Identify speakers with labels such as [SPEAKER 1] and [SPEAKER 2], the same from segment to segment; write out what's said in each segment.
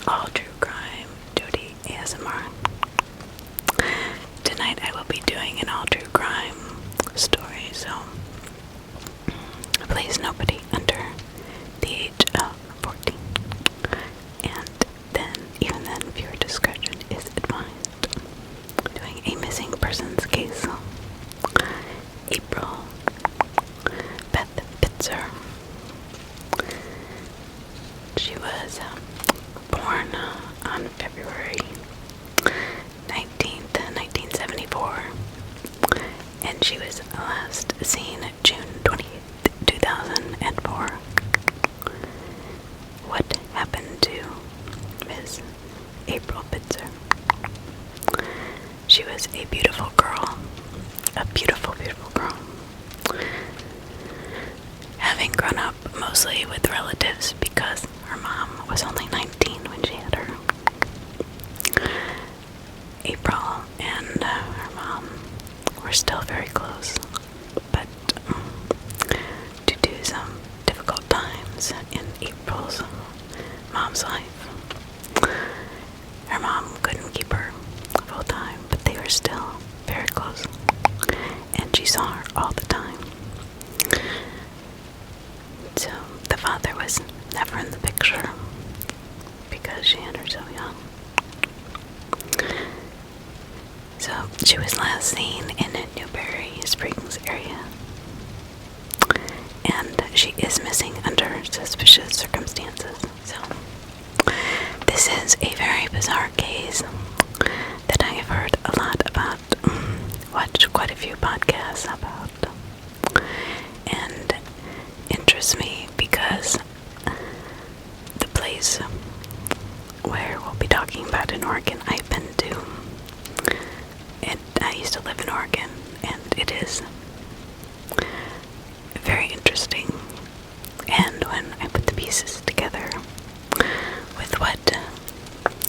[SPEAKER 1] all true crime, Jody ASMR. Tonight I will be doing an all true crime story, so please nobody under the age of 14. And then, even then, viewer discretion is advised. Doing a missing persons case. April Beth Pitzer. She was born on February 19th, 1974, and she was last seen June 20th, 2004. What happened to Miss April Pitzer? She was a beautiful girl, a beautiful, beautiful girl. Having grown up mostly with relatives because her mom was only 19 when she had her. April and her mom were still very close, but due to some difficult times in April's mom's life, her mom couldn't keep her full time, but they were still very close, and she saw her all the time. So the father was never in the picture because she had her so young. So she was last seen in Newberry Springs area, and she is missing under suspicious circumstances. So this is a very bizarre case that I have heard a lot about, watched quite a few podcasts about, and interests me because the place where we'll be talking about in Oregon, I've been to. I used to live in Oregon, and it is very interesting. And when I put the pieces together with what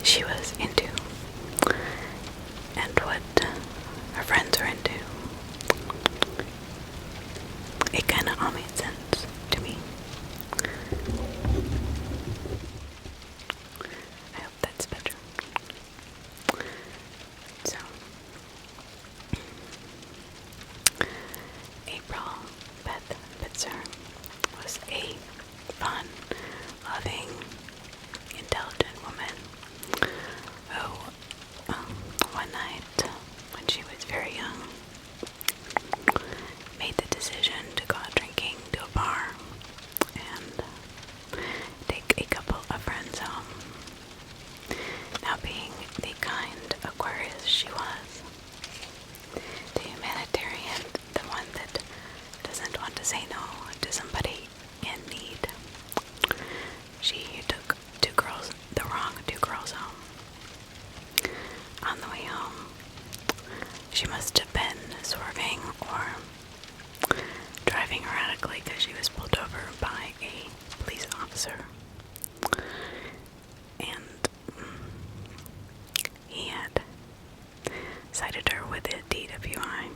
[SPEAKER 1] she was into and what her friends were into, it kind of all made sense to me. I hope that's better. So, April Beth Pitzer was a fun, loving, intelligent woman who, one night when she was very young, made the decision to go out drinking to a bar and take a couple of friends home. Now, being the kind Aquarius she was, the humanitarian, the one that doesn't want to say no to somebody in need, she took the wrong two girls home. On the way home, she must have been swerving or driving erratically because she was pulled over by a police officer. And he had cited her with a DWI.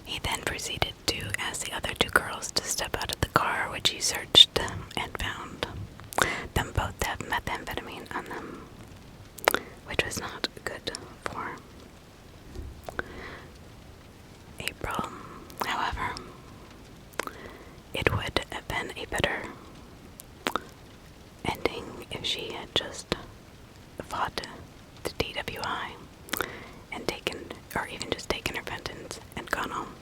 [SPEAKER 1] He then proceeded to ask the other two girls to step out of the car, which he searched and found them both to have methamphetamine on them, which was not good for April. However, it would have been a better ending if she had just fought the DWI and taken, or even just taken her vengeance and gone home.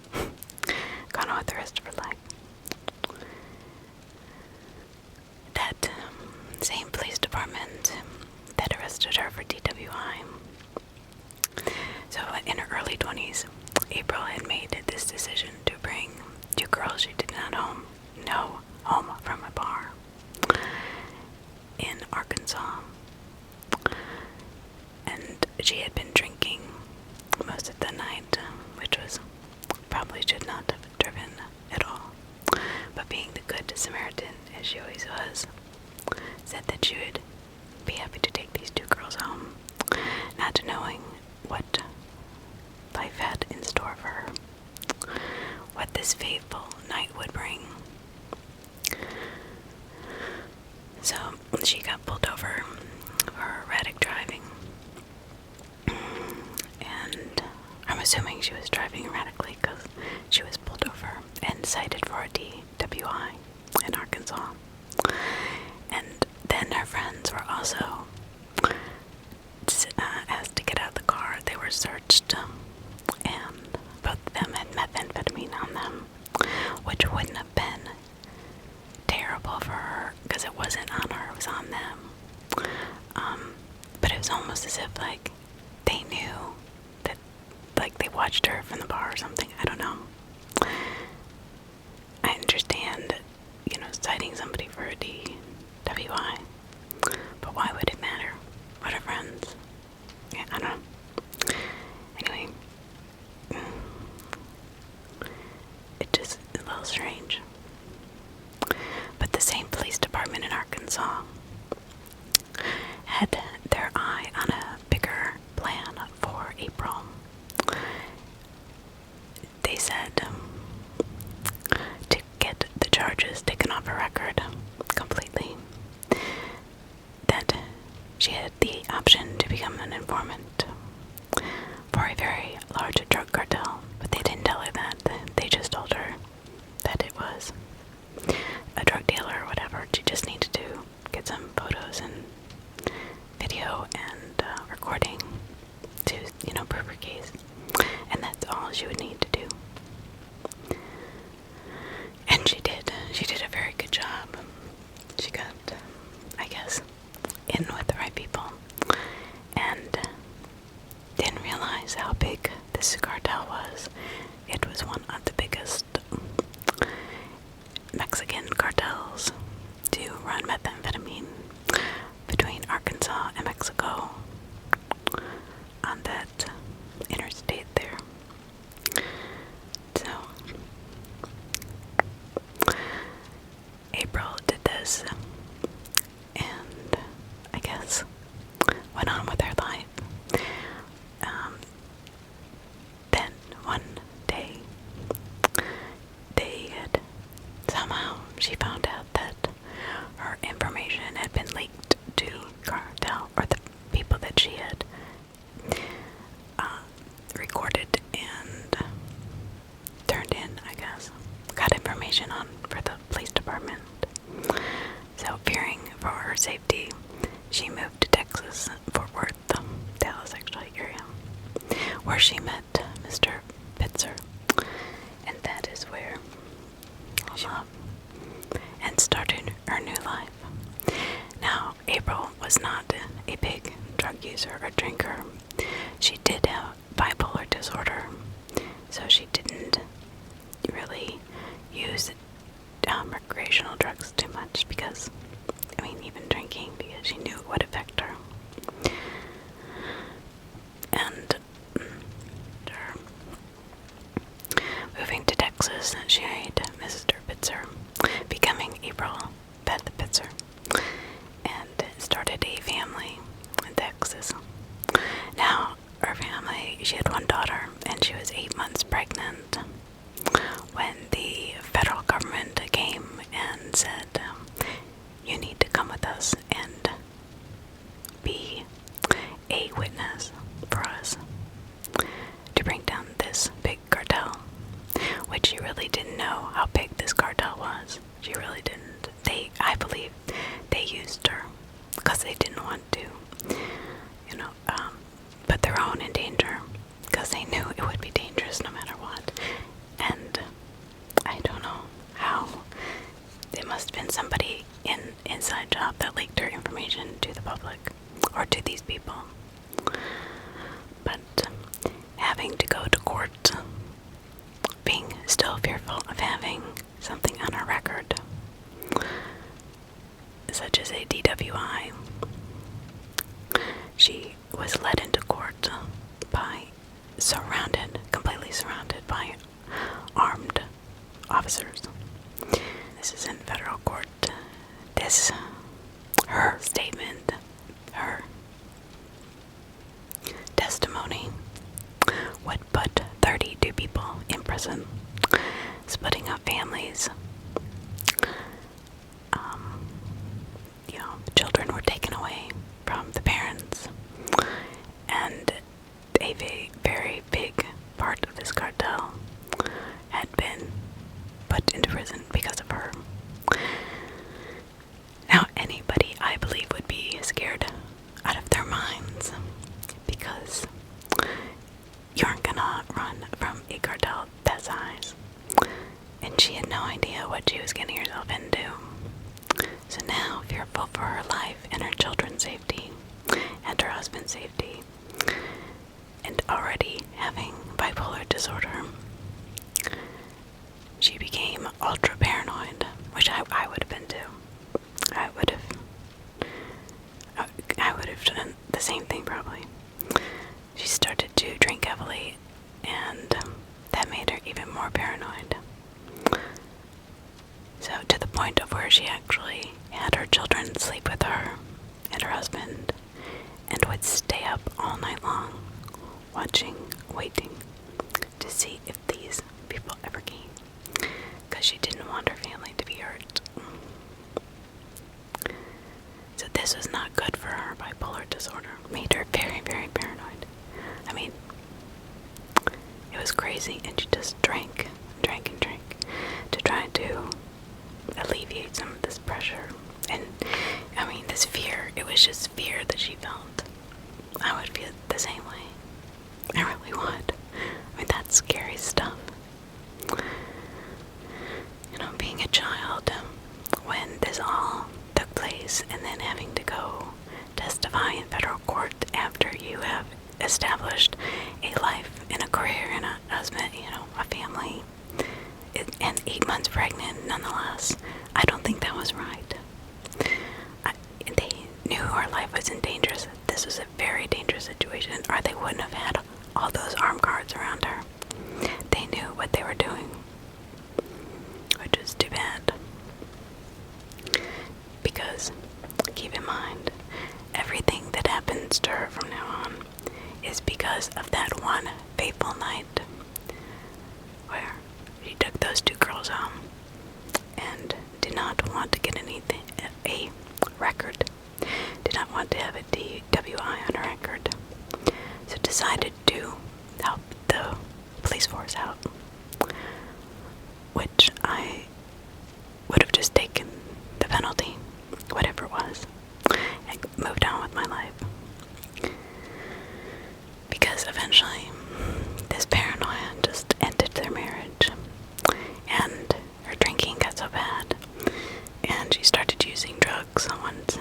[SPEAKER 1] Gone on with the rest of her life. That same police department that arrested her for DWI. So in her early 20s, April had made this decision to bring two girls she did not know home from a bar in Arkansas. And she had been drinking most of the night, which was probably should not have driven at all. But being the good Samaritan, as she always was, said that she would be happy to take these two girls home, not knowing what life had in store for her, what this fateful night would bring. So she got pulled over like they knew that, like they watched her from the bar or something. I don't know. I understand, citing somebody for a DWI, but why would it matter? What are friends? Yeah, I don't know. Anyway, it just is a little strange. But the same police department in Arkansas had their eye on a bigger plan for April. They said to get the charges taken off her record completely, that she had the option to become an informant for a very large drug cartel, but they didn't tell her that. They just told her that it was a drug dealer or whatever. She just needed to get some photos and video and recording to, prove her case. And that's all she would need to do. And she did. She did a very good job. She got, I guess, in with the right people. And didn't realize how big this cartel was. It was one of the biggest Mexican cartels to run methamphetamine between Arkansas and Mexico on that interstate there. So April did this and I guess went on with her life. Then one day somehow she found out that her information had been leaked to cartel, or the people that she had recorded and turned in, I guess, got information on for the police department. So fearing for her safety, she moved to Texas, Fort Worth, Dallas actually area, where she met Mr. Pitzer, and that is where she met and started her new life. Now, April was not a big drug user or drinker. She did have bipolar disorder, so she didn't really use recreational drugs too much because, even drinking, because she knew it would affect her. And moving to Texas, she married Mr. Pitzer, becoming April Beth Pitzer, and started a family in Texas. Now, her family, she had one daughter, and she was 8 months pregnant when the federal government came and said, you need to come with us and be a witness for us to bring down this big cartel, which she really didn't know how big this cartel was. She really didn't. I believe they used her because they didn't want to, put their own in danger, because they knew it would be dangerous no matter what. And I don't know how. It must have been somebody inside job that leaked her information to the public or to these people. But having to go to court, being still fearful of having something on her record, such as a DWI, she was led into court by completely surrounded by armed officers. This is in federal court. Her statement, her testimony would put 32 people in prison, splitting up families. Children were taken away from the parents, and a very big part of this cartel had been put into prison because of her. Now, anybody, I believe, would be scared out of their minds, because you aren't gonna run from a cartel that size. And she had no idea what she was getting herself into. So now, fearful for her life and her children's safety, and her husband's safety. And already having bipolar disorder, she became ultra paranoid, which I would have been too. I would have done the same thing probably. She started to drink heavily, and that made her even more paranoid. So to the point of where she actually had her children sleep with her and her husband, and would stay up all night long, watching, waiting to see if these people ever came, because she didn't want her family to be hurt. So this was not good for her bipolar disorder. Made her very, very paranoid. I mean, it was crazy, and she just drank to try to alleviate some of this pressure. And I mean, this fear, it was just fear that she felt. I would feel the same way. I really would. I mean, that's scary stuff. You know, being a child, when this all took place, and then having to go testify in federal court after you have established a life and a career and a husband, you know, a family, and 8 months pregnant nonetheless. I don't think that was right. They knew her life was in danger. This was a very dangerous situation, or they wouldn't have had all those armed guards around her. They knew what they were doing, which is too bad. Because, keep in mind, everything that happens to her from now on is because of that one fateful night where she took those two girls home and did not want to get a record, did not want to have a DWI on her record, so decided to help the police force out, which I would have just taken the penalty, whatever it was, and moved on with my life. Because eventually, this paranoia just ended their marriage, and her drinking got so bad, and she started using drugs once.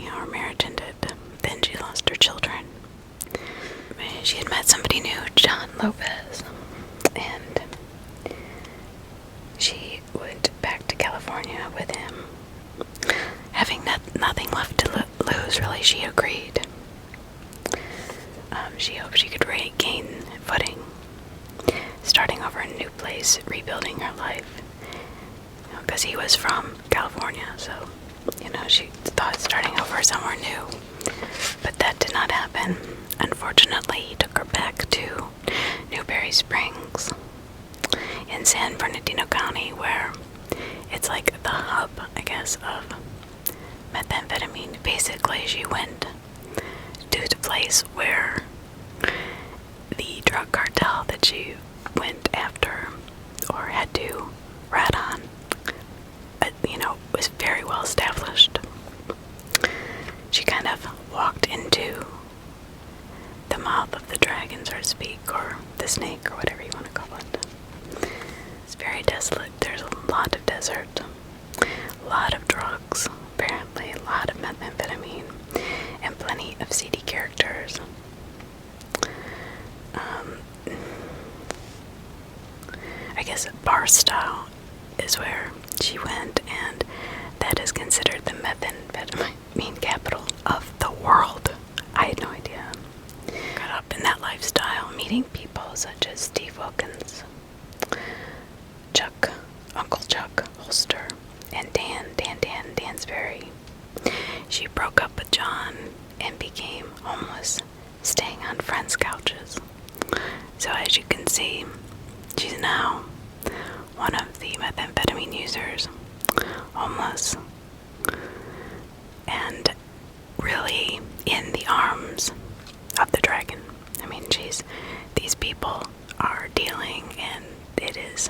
[SPEAKER 1] Her marriage ended. Then she lost her children. She had met somebody new, John Lopez, and she went back to California with him. Having nothing left to lose, really, she agreed. She hoped she could regain footing, starting over in a new place, rebuilding her life. Because he was from California, so, she thought starting over somewhere new. But that did not happen. Unfortunately, he took her back to Newberry Springs in San Bernardino County, where it's like the hub, I guess, of methamphetamine. Basically, she went to the place where the drug cartel that she went after or had to rat on, was very well established. She kind of walked into the mouth of the dragon, so to speak, or the snake, or whatever you want to call it. It's very desolate. There's a lot of desert, a lot of drugs, apparently a lot of methamphetamine, and plenty of seedy characters. I guess bar style is where she went, and that is considered the methamphetamine capital of the world. I had no idea. Got up in that lifestyle, meeting people such as Steve Wilkins, Uncle Chuck Holster, and Dan Dansbury. She broke up with John and became homeless, staying on friends' couches. So as you can see, she's now one of the methamphetamine users, homeless, and really in the arms of the dragon. I mean, these people are dealing, and it is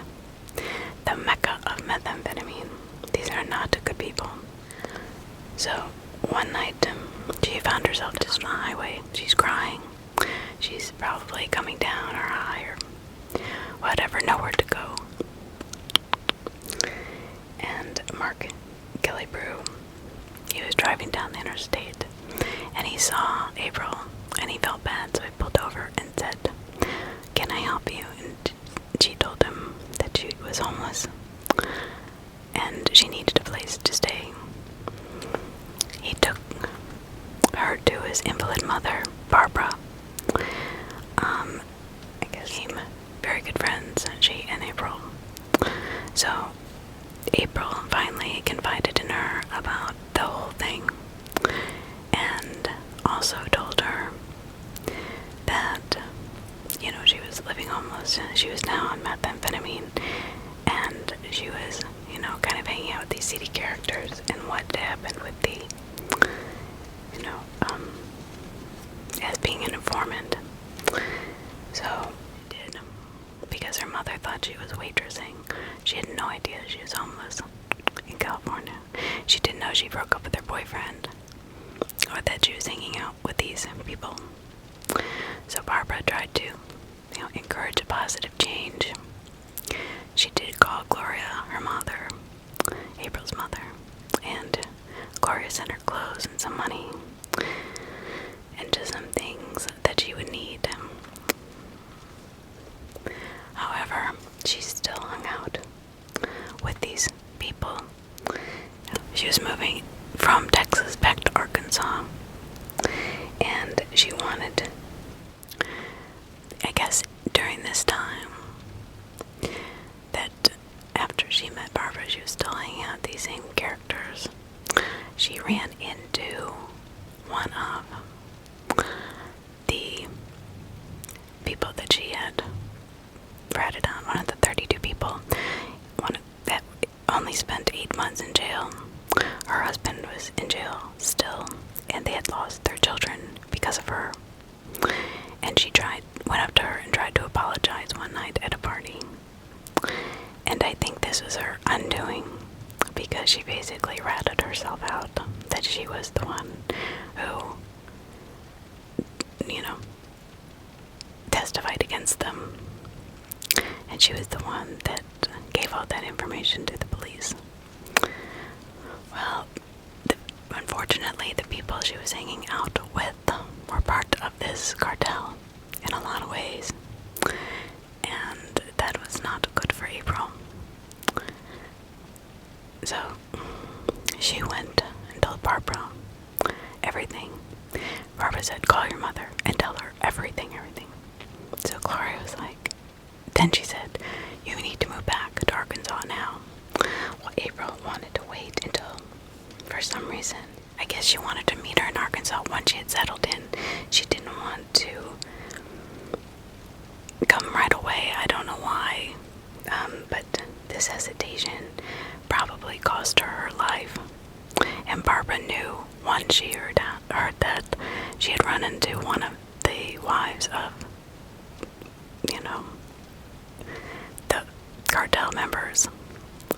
[SPEAKER 1] the mecca of methamphetamine. These are not good people. So one night, she found herself just on the highway. She's crying. She's probably coming down or high or whatever, nowhere to go. And Mark Gillibrew, he was driving down the interstate, and he saw April, and he felt bad, so he pulled over and said, "Can I help you?" And she told him that she was homeless, and she needed a place to stay. He took her to his invalid mother, Barbara. I guess became very good friends, she and April. So April finally confided in her about the whole thing, and also told her that, she was living homeless, and she was now on methamphetamine, and she was, kind of hanging out with these seedy characters, and what happened with the, as being an informant. So, did, because her mother thought she was waitressing. She had no idea she was homeless in California. She didn't know she broke up with her boyfriend, or that she was hanging out with these people. So Barbara tried to, encourage a positive change. She did call Gloria, her mother, April's mother, and Gloria sent her clothes and some money, and just some things that she would need. However, she still hung out with these people. She was moving from Texas back to Arkansas, and she wanted, I guess during this time, that after she met Barbara, she was still hanging out with these same characters. She ran into one of the people that she had ratted on, one of the 32 people, one that only spent 8 months in jail. Her husband was in jail still, and they had lost their children because of her. And she went up to her and tried to apologize one night at a party. And I think this was her undoing, because she basically ratted herself out that she was the one who, testified against them. And she was the one that gave all that information to the police. Well, unfortunately, the people she was hanging out with were part of this cartel in a lot of ways. And that was not good for April. So she went and told Barbara everything. Barbara said, "Call your mother and tell her everything. So Gloria was like, then she said, "You need to move back to Arkansas now." Well, April wanted to wait until, for some reason, I guess she wanted to meet her in Arkansas once she had settled in. She didn't want to come right away. I don't know why, but this hesitation probably cost her her life. And Barbara knew once she heard that she had run into one of the wives of, the cartel members,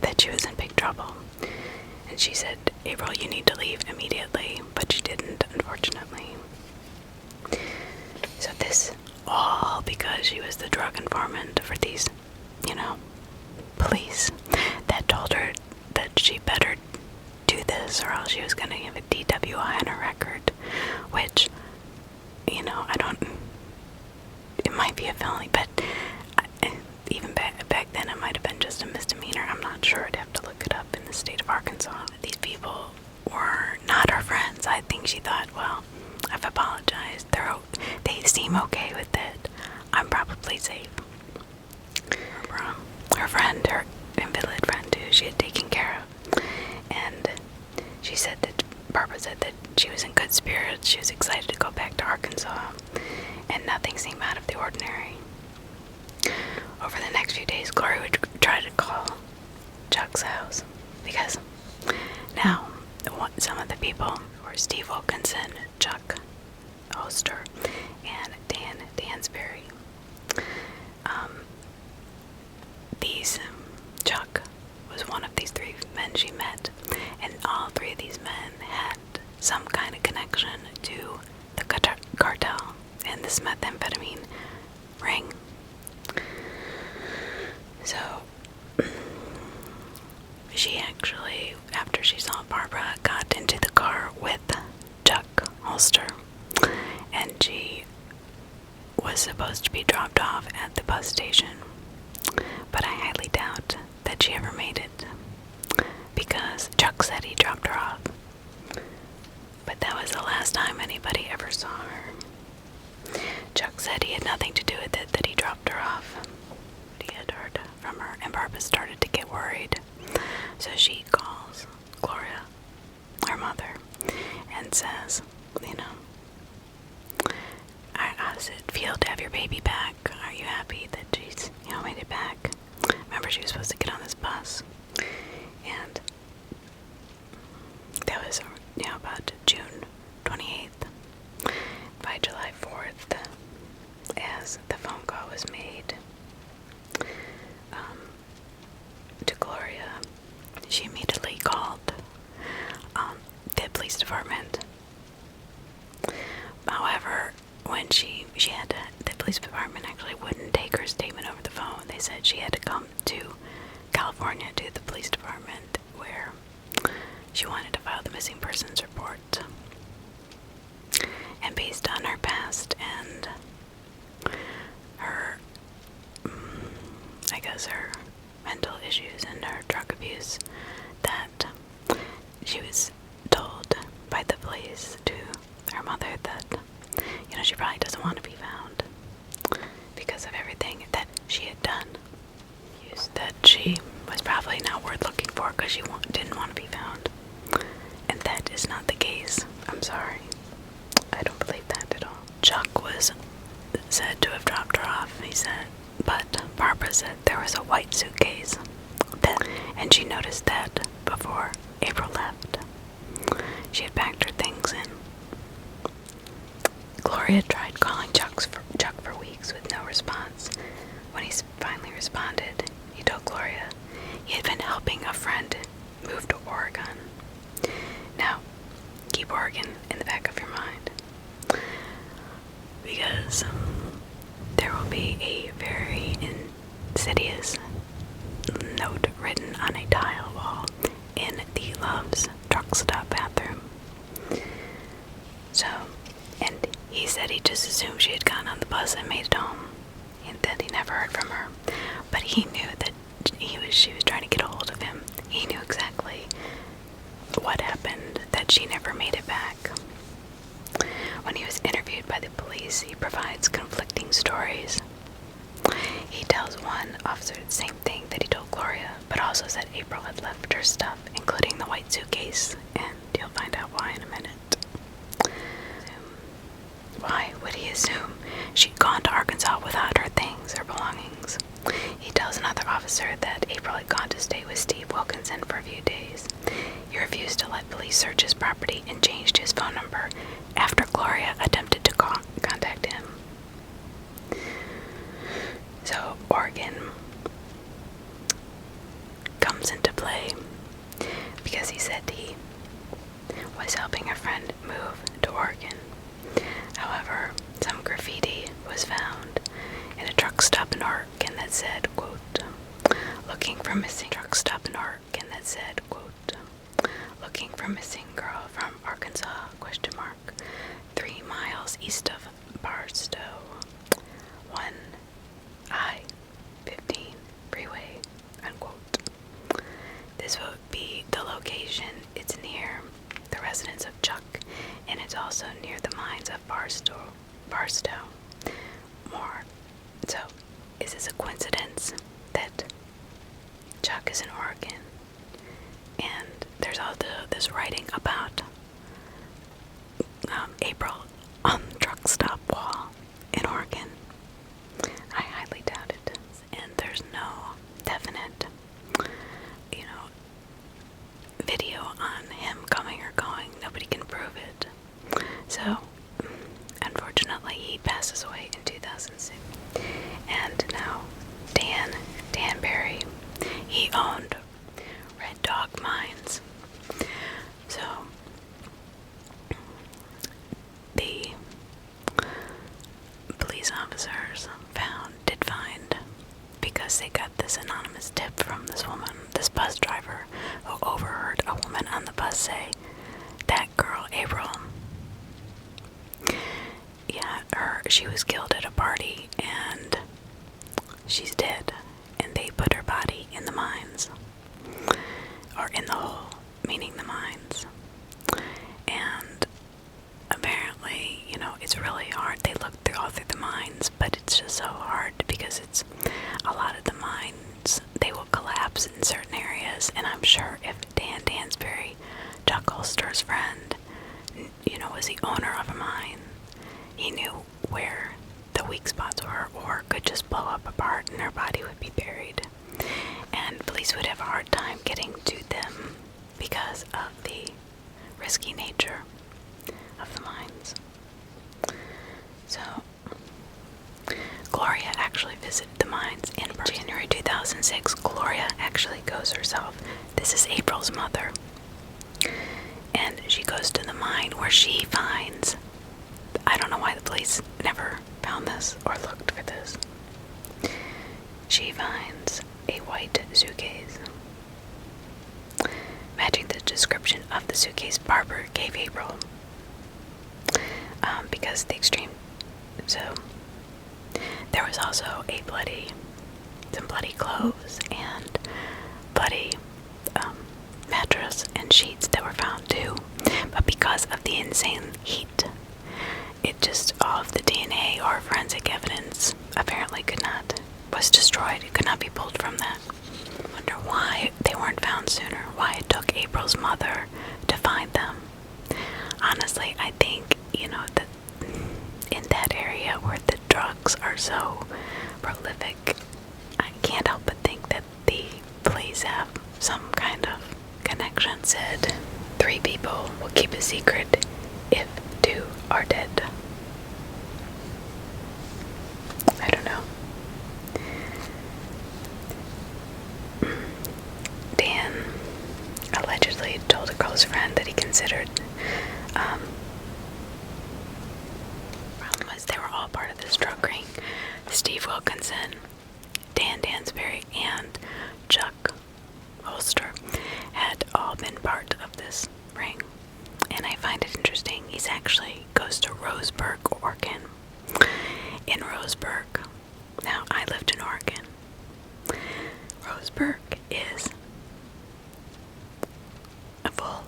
[SPEAKER 1] that she was in big trouble. And she said, "April, you need to leave immediately," but she didn't, unfortunately. So this all because she was the drug informant for these, police that told her that she better do this or else she was going to give a DWI on her record, which, it might be a felony, but even back then it might have been just a misdemeanor. I'm not sure. I'd have to look it up in the state of Arkansas. These people were not her friends. I think she thought, well, I've apologized. They seem okay with it. I'm probably safe. Her friend, her invalid friend who she had taken care of, and Barbara said that she was in good spirits. She was excited to go back to Arkansas, and nothing seemed out of the ordinary. Over the next few days, Gloria would try to call Chuck's house, because now some of the people were Steve Wilkinson, Chuck Oster, and Dan Dansbury. Chuck was one of these 3 men she met, and all 3 of these men had some kind of connection to the cartel and this methamphetamine ring. So she actually, after she saw Barbara, got into the car with Chuck supposed to be dropped off at the bus station, but I highly doubt that she ever made it, because Chuck said he dropped her off. But that was the last time anybody ever saw her. Chuck said he had nothing to do with it, that he dropped her off. He had heard from her, and Barbara started to get worried. So she calls Gloria, her mother, and says, how does it feel to have your baby back? Are you happy that she's, made it back? Remember, she was supposed to get on this bus. And that was, about June 28th. By July 4th, as the phone call was made to Gloria, she immediately called the police department. However, when she had to, the police department actually wouldn't take her statement over the phone. They said she had to come to California to the police department, where she wanted to file the missing persons report. And based on her past and her, her mental issues and her drug abuse, that she was told by the police to her mother that, she probably doesn't want to be found because of everything that she had done. That she was probably not worth looking for because she didn't want to be found. And that is not the case. I'm sorry. I don't believe that at all. Chuck was said to have dropped her off, he said, but Barbara said there was a white suitcase, and she noticed that before April left. She had packed her things in. Gloria tried calling Chuck for weeks with no response. When he finally responded, he told Gloria he had been helping a friend move to Oregon. Now, keep Oregon in the back of your mind, because there will be a very insidious note written on a tile wall in the Love's truck stop bathroom. So, and he said he just assumed she had gotten on the bus and made it home, and that he never heard from her. But he knew that she was trying to get a hold of him. He knew exactly what happened, that she never made it back. When he was interviewed by the police, he provides conflicting stories. He tells one officer the same thing that he told Gloria, but also said April had left her stuff, including the white suitcase, and you'll find out why in a minute. Why would he assume she'd gone to Arkansas without her things, her belongings? He tells another officer that April had gone to stay with Steve Wilkinson for a few days. He refused to let police search his property and changed his phone number after Gloria attempted to contact him. So Oregon comes into play because he said he was helping a friend move to Oregon. However, some graffiti was found in a truck stop in Oregon that said, quote, looking for missing truck stop in Oregon that said, quote, looking for missing girl from Arkansas, question mark, 3 miles east of Barstow, 1 I-15 freeway, unquote. This would be the location. It's near the residence of Chuck, and it's also near the mines of Barstow. More. So, is this a coincidence that Chuck is in Oregon? And there's also this writing about April on the truck stop wall in Oregon. I highly doubt it. And there's no definite, video on him coming or going. Nobody can prove it. So, unfortunately, he passes away in 2006. And now, Dan Barry, he owned Red Dog Mines. So, she was killed at a party and she's dead, and they put her body in the mines, or in the hole, meaning the mines. And apparently, it's really hard. They looked all through the mines, but it's just so hard because it's a lot of the mines, they will collapse in certain areas. And I'm sure if Dan Dansbury, Chuck Holster's friend, was the owner of a mine, he knew where the weak spots were, or could just blow up apart and her body would be buried. And police would have a hard time getting to them because of the risky nature of the mines. So, Gloria actually visited the mines in January 2006. Gloria actually goes herself. This is April's mother. And she goes to the mine where she finds, I don't know why the police never found this or looked for this. She finds a white suitcase, matching the description of the suitcase Barbara gave April. Because the extreme. So, there was also some bloody clothes and bloody mattress and sheets that were found too. But because of the insane heat, all of the DNA or forensic evidence apparently was destroyed. It could not be pulled from that. I wonder why they weren't found sooner, why it took April's mother to find them. Honestly, I think, that in that area where the drugs are so prolific, I can't help but think that the police have some kind of connection. Said 3 people will keep a secret if 2 are dead. I don't know. Dan allegedly told a close friend that he considered problem was they were all part of this drug ring. Steve Wilkinson, Dan Dansbury, and Chuck Holster had all been part of this ring. And I find it interesting, he's actually goes to Roseburg, Oregon. In Roseburg, now I lived in Oregon. Roseburg is full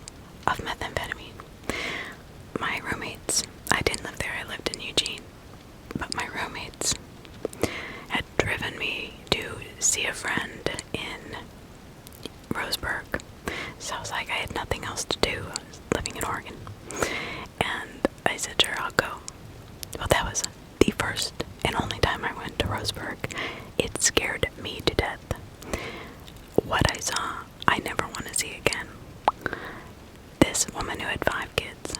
[SPEAKER 1] of methamphetamine. My roommates, I didn't live there, I lived in Eugene, but my roommates had driven me to see a friend in Roseburg. So I was like, I had nothing else to do. I was living in Oregon. And I said, sure, I'll go. Well, that was the first and only time I went to Roseburg. It scared me to death. What I saw, I never want to see again. This woman who had 5 kids,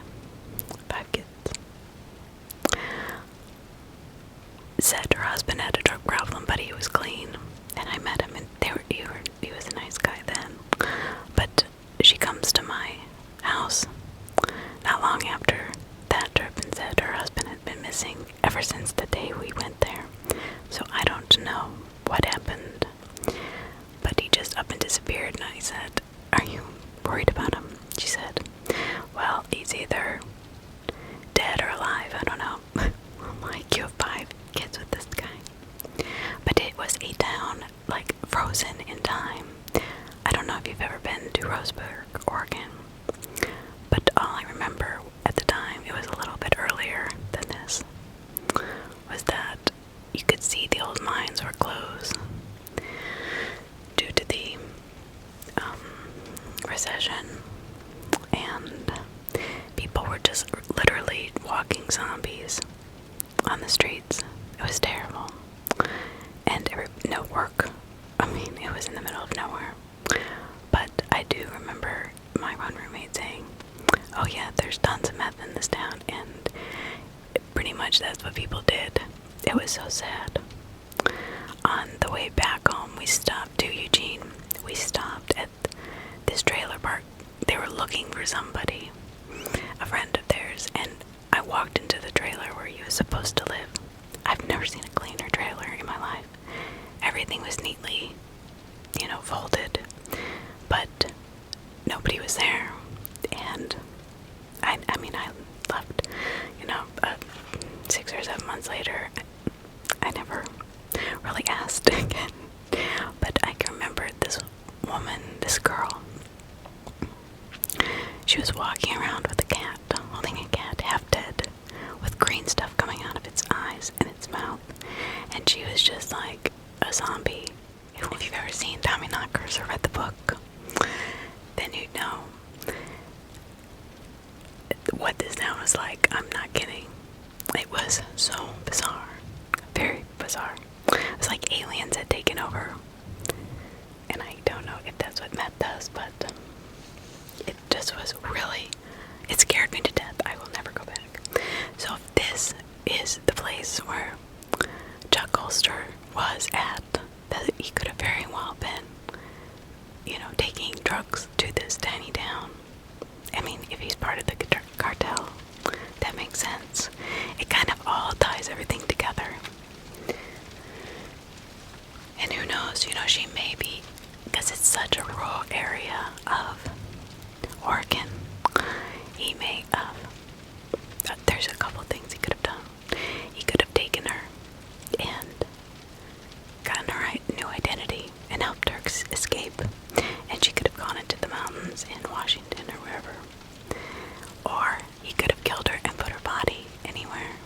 [SPEAKER 1] said her husband had a drug problem, but he was clean. And I met him, and he was a nice guy then. But she comes to my house not long after that trip and said her husband had been missing ever since the day we went there. So I don't know what happened, but he just up and disappeared. And I said, are you worried about him? She said, well, he's either dead or alive, I don't know. I'm like, you have 5 kids with this guy. But it was a town, like, frozen in time. I don't know if you've ever been to Roseburg, Oregon, but all I remember at the time, it was a little bit earlier than this, was that you could see the old mines were closed due to the recession, and people were just literally walking zombies on the streets. It was terrible. And no work. I mean, it was in the middle of nowhere. But I do remember my one roommate saying, oh yeah, there's tons of meth in this town, and pretty much that's what people did. It was so sad. On the way back home, we stopped to Eugene. We stopped at this trailer park. They were looking for somebody, a friend of theirs, and I walked into the trailer where he was supposed to live. I've never seen a cleaner trailer in my life. Everything was neatly, folded, but nobody was there. And I left, 6 or 7 months later. zombie. If you've ever seen Tommyknockers or read the book, then you'd know what this town was like. I'm not kidding. It was so bizarre. Very bizarre. It was like aliens had taken over. And I don't know if that's what meth does, but it just was really, it scared me to death. I will never go back. So if this is the place where Chuck Holster was at, that he could have very well been, taking drugs to this tiny town. I mean, if he's part of the cartel, that makes sense. It kind of all ties everything together. And who knows, she may be, because it's such a rural area of Oregon, he may have, there's a couple things he could have done. He could have taken her and gotten her new identity and helped her escape, and she could have gone into the mountains in Washington or wherever. Or he could have killed her and put her body anywhere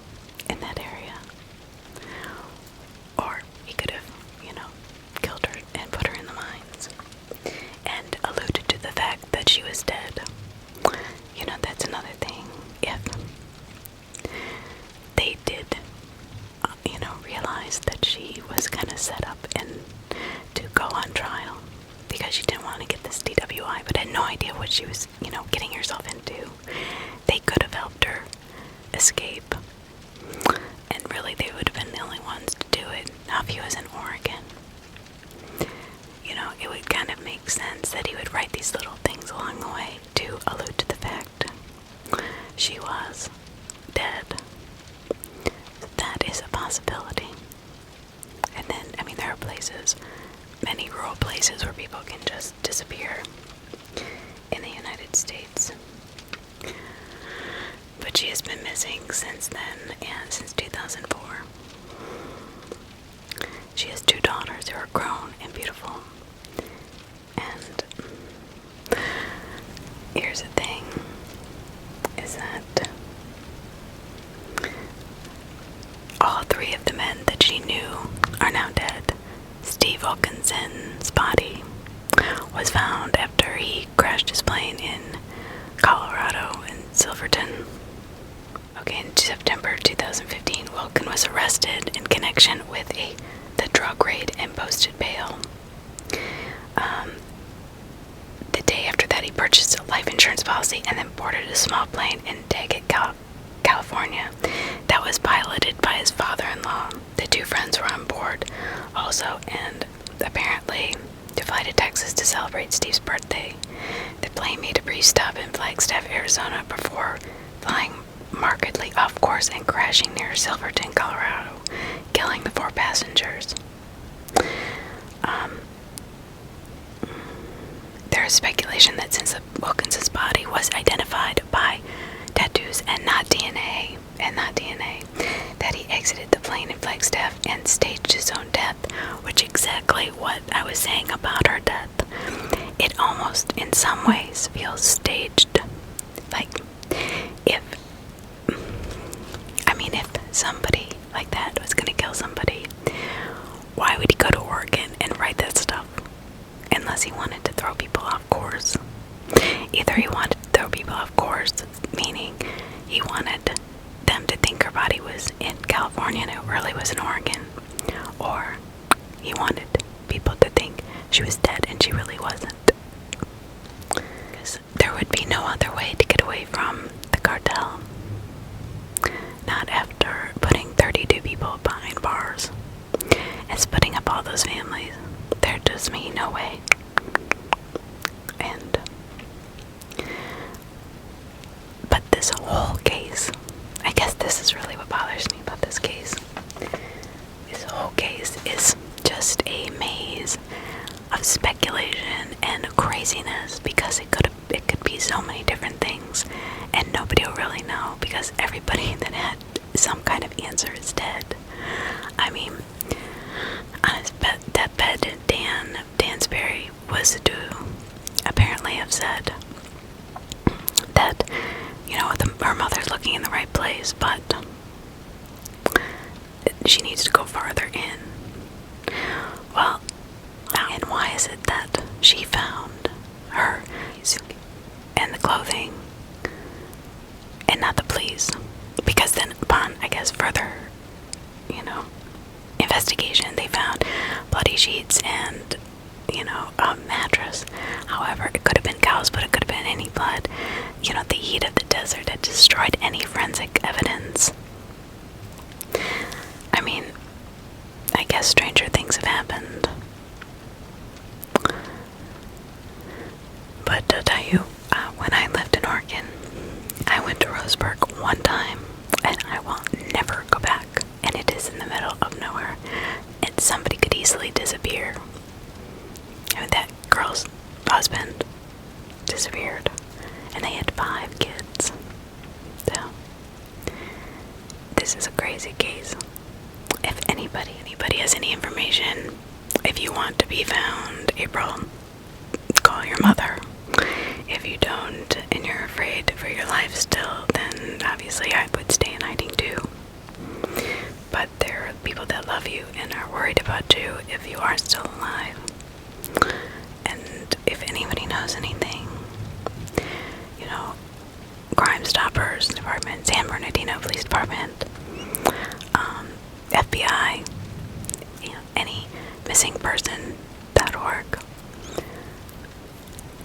[SPEAKER 1] in that area. Or he could have, killed her and put her in the mines and alluded to the fact that she was dead. That's another thing. If they did, realize that she was kind of set up and to go on trial because she didn't want to get this DWI, but had no idea what she was, getting herself into, they could have helped her escape. And really, they would have been the only ones to do it. Now, if he was in Oregon, it would kind of make sense that he would write these little things along the way to allude to the fact she was dead. That is a possibility. And then, there are places, many rural places where people can just disappear in the United States. But she has been missing since then, and since 2004. She has 2 daughters who are grown and beautiful. And here's the thing, is that all 3 of the men that she knew are now dead. Steve Wilkinson's body was found after he crashed his plane in Colorado in Silverton. Okay, in September 2015, Wilkin was arrested in connection with the drug raid and posted bail. The day after that, he purchased a life insurance policy and then boarded a small plane in Daggett, California, that was piloted by his father-in-law. The 2 friends were on board also, and apparently to fly to Texas to celebrate Steve's birthday. The plane made a brief stop in Flagstaff, Arizona, before flying markedly off course and crashing near Silverton, Colorado, killing the 4 passengers. There is speculation that since Wilkinson's body was identified by tattoos and not DNA, that he exited the plane in Flagstaff and staged his own death, which is exactly what I was saying about her death. It almost, in some ways, feels staged. Like, if somebody like that was gonna kill somebody, why would he go to Oregon and write that stuff? Unless he wanted to throw people off course. Either he wanted to throw people off course, meaning he wanted them to think her body was in California and it really was in Oregon, or he wanted people to think she was dead and she really wasn't. Because there would be no other way to get away from the cartel. Not after putting 32 people behind bars and splitting up all those families. There just be no way. But this whole case, I guess this is really what bothers me about this case. This whole case is just a maze of speculation and craziness, because it could be so many different things, and nobody will really know, because everybody that had some kind of answer is dead. I mean, on his deathbed, Dan Sperry was to apparently have said that, her mother's looking in the right place, but she needs to go farther in. she found her and the clothing, and not the police. Because then, upon, I guess, further, investigation, they found bloody sheets and, a mattress. However, it could have been cows, but it could have been any blood. The heat of the desert had destroyed any forensic evidence. I mean, I guess stranger things have happened. But to tell you, when I lived in Oregon, I went to Roseburg one time, and I will never go back. And it is in the middle of nowhere, and somebody could easily disappear. That girl's husband disappeared, and they had 5 kids. So, this is a crazy case. If anybody has any information, if you want to be found, April, call your mother. If you don't, and you're afraid for your life still, then obviously I would stay in hiding too. But there are people that love you and are worried about you if you are still alive. And if anybody knows anything, Crime Stoppers Department, San Bernardino Police Department, FBI, any missingperson.org.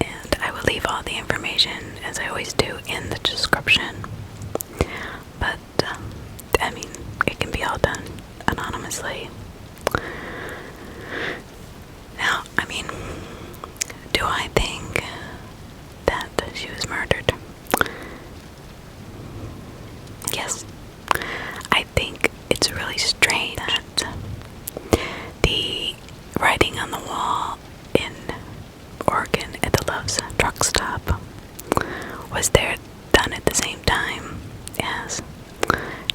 [SPEAKER 1] And I will leave all the information, as I always do, in the description. But, it can be all done anonymously. Now, do I think that she was murdered? Yes. I think it's really strange that the writing on the wall in Oregon at the Love's truck stop was there done at the same time as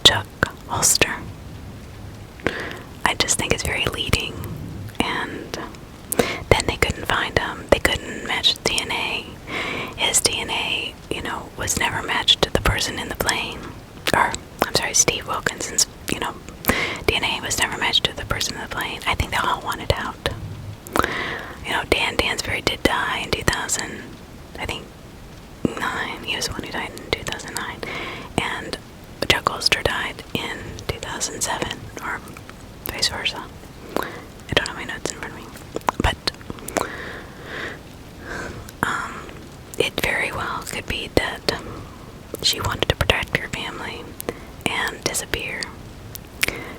[SPEAKER 1] Chuck Holster. I just think it's very leading, and then they couldn't find him. They couldn't match his DNA. His DNA, was never matched to the person in the plane. Or, I'm sorry, Steve Wilkinson's, DNA was never matched to the person in the plane. I think they all wanted out. Dan Dansbury did die in 2000, I think, 9. He was the one who died in 2009. And Chuck Holster died in 2007, or vice versa. I don't have my notes in front of me. But, it very well could be that she wanted to protect her family and disappear.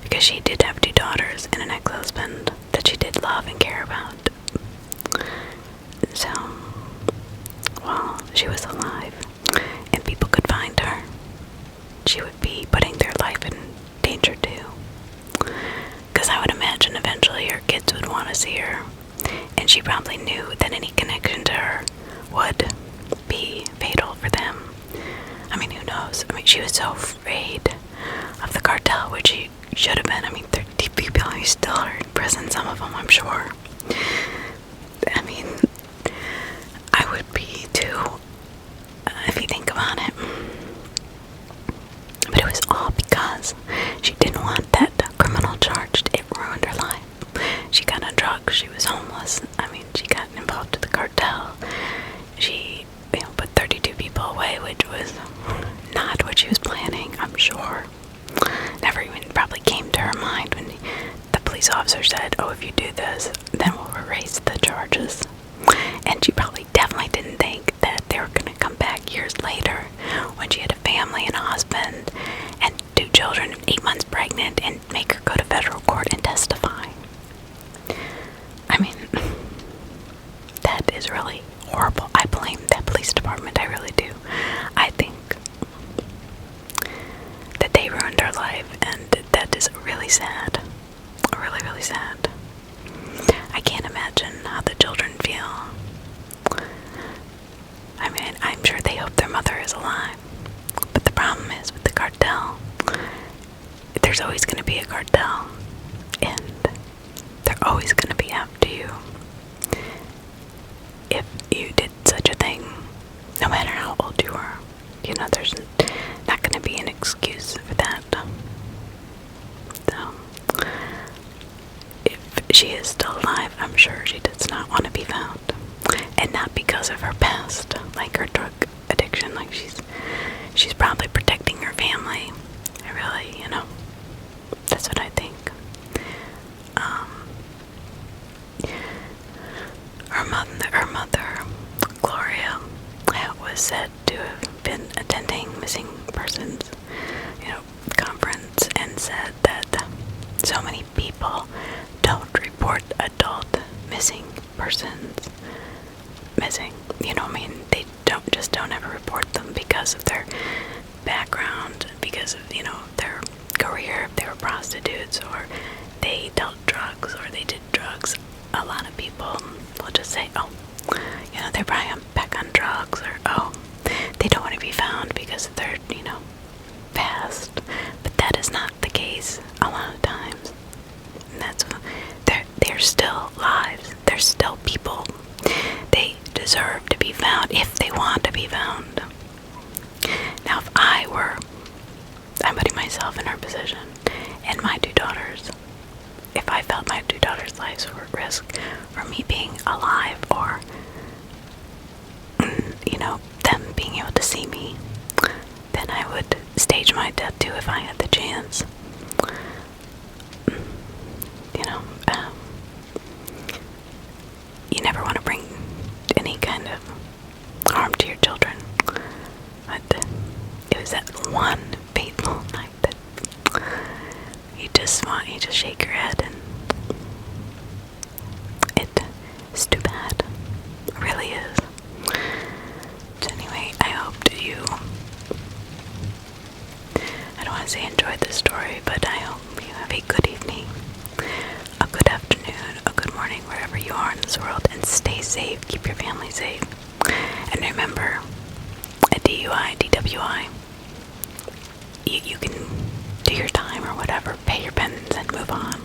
[SPEAKER 1] Because she did have 2 daughters and an ex-husband that she did love and care about. So, while she was alive and people could find her, she would be putting their life in danger too. Because I would imagine eventually her kids would want to see her, and she probably knew that any connection to her would be fatal for them. Who knows? She was so afraid of the cartel, which she should have been. 30 people who still are in prison, some of them, I'm sure. I would be too, if you think about it. But it was all because she didn't want that criminal charged. It ruined her life. She got on drugs. She was homeless. She got involved with the cartel. She, put 32 people away, which was not what she was planning, I'm sure. Never even probably came to her mind when the police officer said, "Oh, if you do this, then we'll erase the charges." And she probably definitely didn't think that they were going to come back years later when she had a family and a husband and 2 children, 8 months pregnant, and make her go to federal court and testify. That is really horrible. I blame that police department, I really do. I think that they ruined her life, and that is really sad. Really, really sad. I can't imagine how the children feel. I'm sure they hope their mother is alive. But the problem is with the cartel, there's always going to be a cartel, and they're always going to be after you if you did such a thing, no matter how old you are. There's not going to be an excuse for that. So, if she is still alive, I'm sure she does not want to be found. and not because of her past, like her drug addiction. Like she's probably protecting her family. I really, that's what I think. Her mother, Gloria, was said to have been attending missing persons, conference, and said that so many people don't report adult missing persons missing. They don't ever report them because of their background, because of, their career, if they were prostitutes, or they dealt drugs, or they did drugs. A lot of people will just say, oh, they're probably back on drugs, or, oh, they don't want to be found because of their, past. But that is not the case a lot of times. And they're still lives. They're still people. They deserve to be found if they want to be found. Now, if I'm putting myself in her position, and my two daughters, if I felt my two daughters' lives were at risk for me being alive, or, them being able to see me, then I would stage my death too if I had the chance. You never want to bring any kind of harm to your children, but it was that one fateful night that you just shake your head, and it's too bad. It really is. So anyway, I hope that I don't want to say enjoyed this story, but I hope you have a good evening, a good afternoon, a good morning, wherever you are in this world, and stay safe, keep your family safe, and remember, a DUI, DWI, you can do your time or whatever, pay your penance and move on.